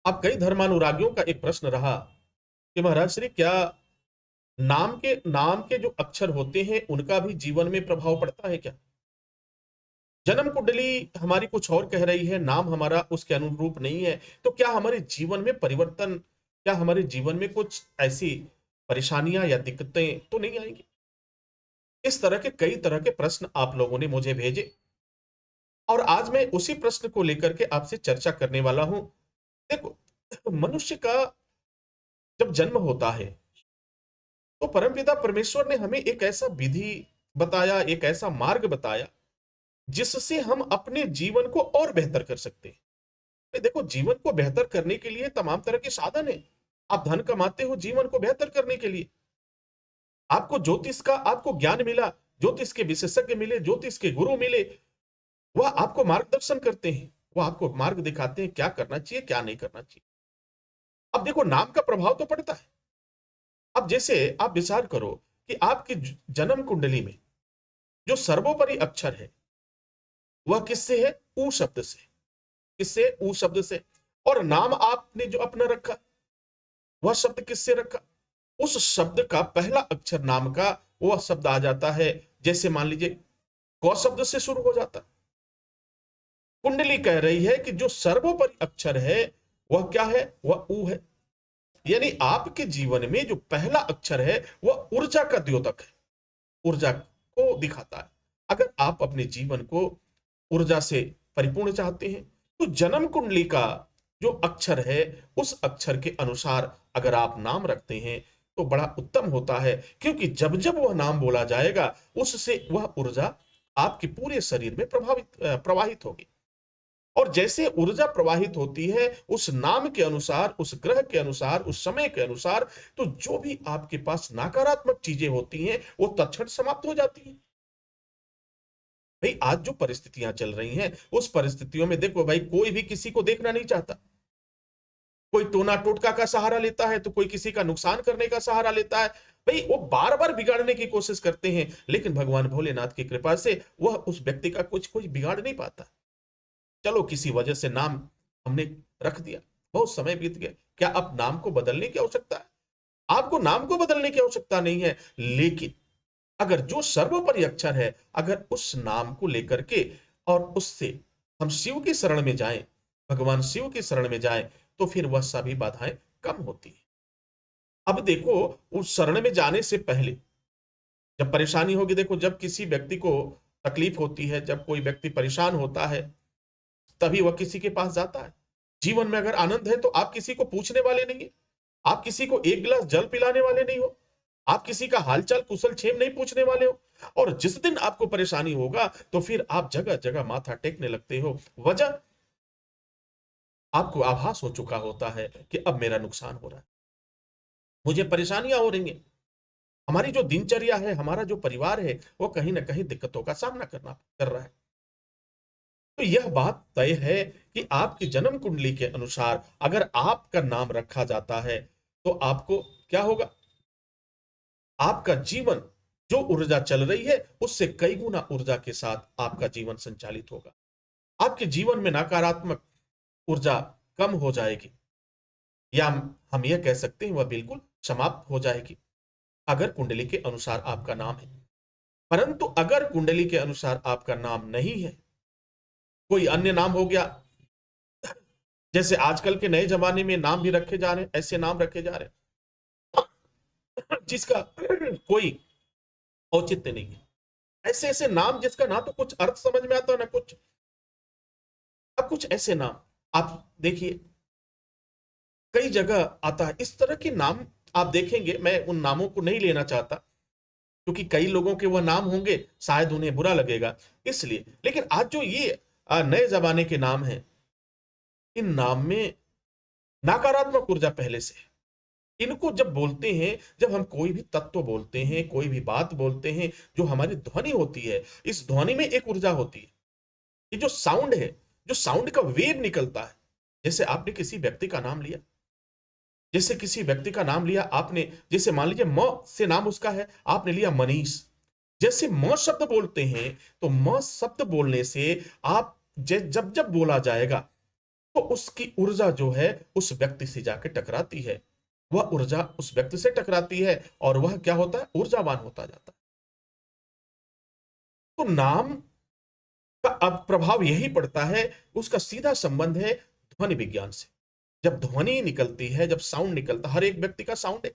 अब कई धर्मानुरागियों का एक प्रश्न रहा कि महाराज श्री, क्या नाम के जो अक्षर होते हैं उनका भी जीवन में प्रभाव पड़ता है क्या? जन्म कुंडली हमारी कुछ और कह रही है, नाम हमारा उसके अनुरूप नहीं है। तो क्या हमारे जीवन में परिवर्तन, क्या हमारे जीवन में कुछ ऐसी परेशानियां या दिक्कतें तो नहीं आएंगी? इस तरह के कई तरह के प्रश्न आप लोगों ने मुझे भेजे और आज मैं उसी प्रश्न को लेकर के आपसे चर्चा करने वाला हूं। देखो, मनुष्य का जब जन्म होता है तो परमपिता परमेश्वर ने हमें एक ऐसा विधि बताया, एक ऐसा मार्ग बताया जिससे हम अपने जीवन को और बेहतर कर सकते हैं। भाई देखो, जीवन को बेहतर करने के लिए तमाम तरह के साधन है। आप धन कमाते हो जीवन को बेहतर करने के लिए। आपको ज्योतिष का आपको ज्ञान मिला, ज्योतिष के विशेषज्ञ मिले, ज्योतिष के गुरु मिले, वह आपको मार्गदर्शन करते हैं, वह आपको मार्ग दिखाते हैं क्या करना चाहिए क्या नहीं करना चाहिए। अब देखो, नाम का प्रभाव तो पड़ता है। अब जैसे आप विचार करो कि आपकी जन्म कुंडली में जो सर्वोपरि अक्षर है वह किससे है? ऊ शब्द से। किससे? ऊ शब्द से। और नाम आपने जो अपना रखा, वह शब्द किससे रखा? उस शब्द का पहला अक्षर नाम का वह शब्द आ जाता है। जैसे मान लीजिए क शब्द से शुरू हो जाता। कुंडली कह रही है कि जो सर्वोपरि अक्षर है वह क्या है? वह ऊ है। यानी आपके जीवन में जो पहला अक्षर है वह ऊर्जा का द्योतक है, ऊर्जा को दिखाता है। अगर आप अपने जीवन को ऊर्जा से परिपूर्ण चाहते हैं तो जन्म कुंडली का जो अक्षर है उस अक्षर के अनुसार अगर आप नाम रखते हैं तो बड़ा उत्तम होता है, क्योंकि जब जब वह नाम बोला जाएगा उससे वह ऊर्जा आपके पूरे शरीर में प्रवाहित होगी। और जैसे ऊर्जा प्रवाहित होती है उस नाम के अनुसार, उस ग्रह के अनुसार, उस समय के अनुसार, तो जो भी आपके पास नकारात्मक चीजें होती हैं वो तत्क्षण समाप्त हो जाती हैं। भाई आज जो परिस्थितियां चल रही हैं उस परिस्थितियों में देखो भाई, कोई भी किसी को देखना नहीं चाहता। कोई टोना टोटका का सहारा लेता है तो कोई किसी का नुकसान करने का सहारा लेता है। भाई वो बार बार बिगाड़ने की कोशिश करते हैं, लेकिन भगवान भोलेनाथ की कृपा से वह उस व्यक्ति का कुछ कुछ बिगाड़ नहीं पाता। चलो, किसी वजह से नाम हमने रख दिया, बहुत समय बीत गया, क्या अब नाम को बदलने की आवश्यकता है? आपको नाम को बदलने की आवश्यकता नहीं है। लेकिन अगर जो सर्वोपरि अक्षर है, अगर उस नाम को लेकर के और उससे हम शिव की शरण में जाएं, भगवान शिव की शरण में जाएं, तो फिर वह सभी बाधाएं कम होती है। अब देखो, उस शरण में जाने से पहले जब परेशानी होगी, देखो जब किसी व्यक्ति को तकलीफ होती है, जब कोई व्यक्ति परेशान होता है, तभी वह किसी के पास जाता है। जीवन में अगर आनंद है तो आप किसी को पूछने वाले नहीं है, आप किसी को एक गिलास जल पिलाने वाले नहीं हो, आप किसी का हालचाल कुशल क्षेम नहीं पूछने वाले हो। और जिस दिन आपको परेशानी होगा तो फिर आप जगह जगह माथा टेकने लगते हो। वजह, आपको आभास हो चुका होता है कि अब मेरा नुकसान हो रहा है, मुझे परेशानियां हो रही हैं। हमारी जो दिनचर्या है, हमारा जो परिवार है, वो कहीं ना कहीं दिक्कतों का सामना करना कर रहा है। तो यह बात तय है कि आपकी जन्म कुंडली के अनुसार अगर आपका नाम रखा जाता है तो आपको क्या होगा? आपका जीवन, जो ऊर्जा चल रही है उससे कई गुना ऊर्जा के साथ आपका जीवन संचालित होगा। आपके जीवन में नकारात्मक ऊर्जा कम हो जाएगी, या हम यह कह सकते हैं वह बिल्कुल समाप्त हो जाएगी, अगर कुंडली के अनुसार आपका नाम है। परंतु अगर कुंडली के अनुसार आपका नाम नहीं है, कोई अन्य नाम हो गया, जैसे आजकल के नए जमाने में नाम भी रखे जा रहे हैं, ऐसे नाम रखे जा रहे हैं जिसका कोई औचित्य नहीं है। ऐसे ऐसे नाम जिसका ना तो कुछ अर्थ समझ में आता ना कुछ। अब कुछ ऐसे नाम आप देखिए, कई जगह आता है इस तरह के नाम। आप देखेंगे, मैं उन नामों को नहीं लेना चाहता क्योंकि कई लोगों के वह नाम होंगे, शायद उन्हें बुरा लगेगा इसलिए। लेकिन आज जो ये नए जमाने के नाम हैं, इन नाम में नकारात्मक ऊर्जा पहले से है। इनको जब बोलते हैं, जब हम कोई भी तत्व बोलते हैं, कोई भी बात बोलते हैं, जो हमारी ध्वनि होती है, इस ध्वनि में एक ऊर्जा होती है। ये जो साउंड है, जो साउंड का वेव निकलता है, जैसे आपने किसी व्यक्ति का नाम लिया, जैसे किसी व्यक्ति का नाम लिया आपने, जैसे मान लीजिए म से नाम उसका है, आपने लिया मनीष। जैसे म शब्द बोलते हैं तो म शब्द बोलने से आप जब जब बोला जाएगा तो उसकी ऊर्जा जो है उस व्यक्ति से जाके टकराती है, वह ऊर्जा उस व्यक्ति से टकराती है और वह क्या होता है, ऊर्जावान होता जाता है। तो नाम का अब प्रभाव यही पड़ता है, उसका सीधा संबंध है ध्वनि विज्ञान से। जब ध्वनि निकलती है, जब साउंड निकलता, हर एक व्यक्ति का साउंड है।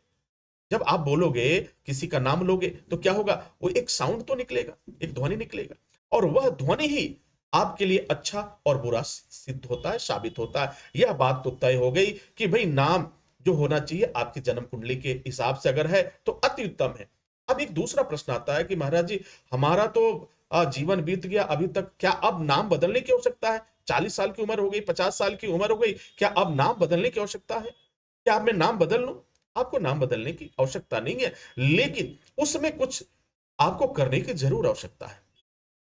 जब आप बोलोगे, किसी का नाम लोगे, तो क्या होगा, वो एक साउंड तो निकलेगा, एक ध्वनि निकलेगा, और वह ध्वनि ही आपके लिए अच्छा और बुरा सिद्ध होता है, साबित होता है। यह बात तो तय हो गई कि भाई नाम जो होना चाहिए आपकी जन्म कुंडली के हिसाब से अगर है तो अति उत्तम है। अब एक दूसरा प्रश्न आता है कि महाराज जी, हमारा तो जीवन बीत गया अभी तक, क्या अब नाम बदलने की आवश्यकता है? 40 साल की उम्र हो गई, 50 साल की उम्र हो गई, क्या अब नाम बदलने की आवश्यकता है? क्या अब मैं नाम बदल लूं? आपको नाम बदलने की आवश्यकता नहीं है, लेकिन उसमें कुछ आपको करने की जरूर आवश्यकता है।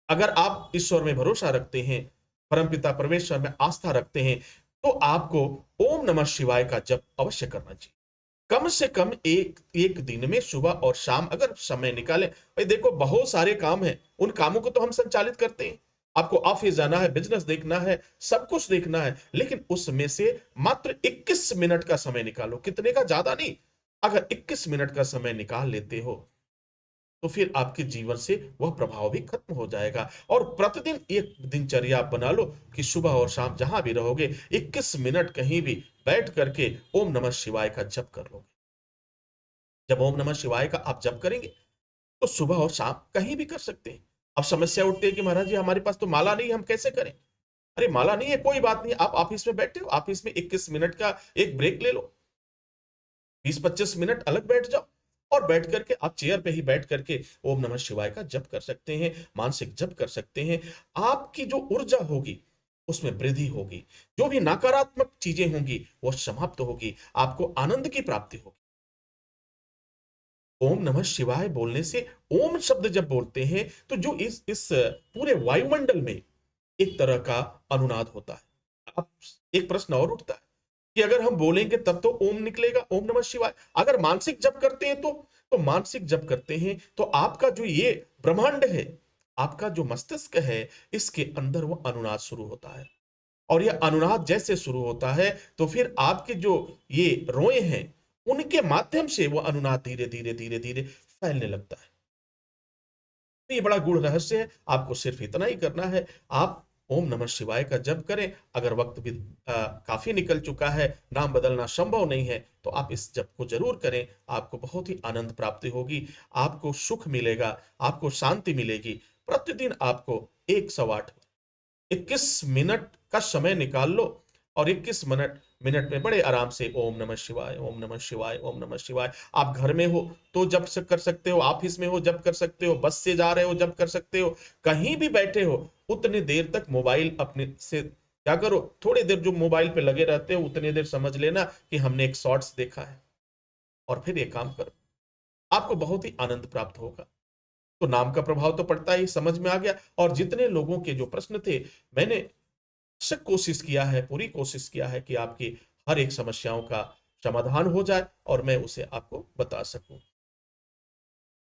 अगर आप ईश्वर में भरोसा रखते हैं, परमपिता परमेश्वर में आस्था रखते हैं, तो आपको ओम नमः शिवाय का जप अवश्य करना चाहिए। कम से कम एक एक दिन में सुबह और शाम अगर समय निकालें। भाई देखो, बहुत सारे काम हैं, उन कामों को तो हम संचालित करते हैं। आपको ऑफिस जाना है, बिजनेस देखना है, सब कुछ देखना है, लेकिन उसमें से मात्र 21 मिनट का समय निकालो। कितने का? ज्यादा नहीं। अगर 21 मिनट का समय निकाल लेते हो तो फिर आपके जीवन से वह प्रभाव भी खत्म हो जाएगा। और प्रतिदिन एक दिनचर्या आप बना लो कि सुबह और शाम जहां भी रहोगे 21 मिनट कहीं भी बैठ करके ओम नमः शिवाय का जप कर लोगे। जब ओम नमः शिवाय का आप जप करेंगे तो सुबह और शाम कहीं भी कर सकते हैं। अब समस्या उठती है कि महाराज जी, हमारे पास तो माला नहीं है, हम कैसे करें? अरे माला नहीं है, कोई बात नहीं, आप ऑफिस में बैठे हो, ऑफिस में 21 मिनट का एक ब्रेक ले लो, 20-25 मिनट अलग बैठ जाओ, और बैठ करके आप चेयर पे ही बैठ करके ओम नमः शिवाय का जप कर सकते हैं, मानसिक जप कर सकते हैं। आपकी जो ऊर्जा होगी उसमें वृद्धि होगी, जो भी नकारात्मक चीजें होंगी वो समाप्त होगी, आपको आनंद की प्राप्ति होगी। ओम नमः शिवाय बोलने से, ओम शब्द जब बोलते हैं तो जो इस पूरे वायुमंडल में एक तरह का अनुनाद होता है। अब एक प्रश्न और उठता है कि अगर हम बोलेंगे तब तो ओम निकलेगा, ओम नमः शिवाय। अगर मानसिक जप करते हैं तो मानसिक जप करते हैं तो आपका जो ये ब्रह्मांड है, आपका जो मस्तिष्क है, इसके अंदर वो अनुनाद शुरू होता है। और ये अनुनाद जैसे शुरू होता है तो फिर आपके जो ये रोए हैं, उनके माध्यम से वो अनुनाद धीरे धीरे धीरे धीरे फैलने लगता है। तो ये बड़ा गूढ़ रहस्य है, आपको सिर्फ इतना ही करना है। आप ओम नमः शिवाय का जप करें। अगर वक्त भी काफी निकल चुका है, नाम बदलना संभव नहीं है, तो आप इस जप को जरूर करें। आपको बहुत ही आनंद प्राप्ति होगी, आपको सुख मिलेगा, आपको शांति मिलेगी। प्रतिदिन आपको 108 21 मिनट का समय निकाल लो, और 21 मिनट मिनट में बड़े आराम से ओम नमः शिवाय, ओम नमः शिवाय, ओम नमः शिवाय। आप घर में हो तो जप से कर सकते हो, ऑफिस में हो जप कर सकते हो, बस से जा रहे हो जप कर सकते हो, कहीं भी बैठे हो उतने देर तक मोबाइल अपने से क्या करो, थोड़ी देर जो मोबाइल पे लगे रहते हो उतनी देर समझ लेना कि हमने एक शॉर्ट्स देखा है, और फिर ये काम करो, आपको बहुत ही आनंद प्राप्त होगा। तो नाम का प्रभाव तो पड़ता ही, समझ में आ गया। और जितने लोगों के जो प्रश्न थे, मैंने सख्त कोशिश किया है, पूरी कोशिश किया है कि आपकी हर एक समस्याओं का समाधान हो जाए और मैं उसे आपको बता सकूं।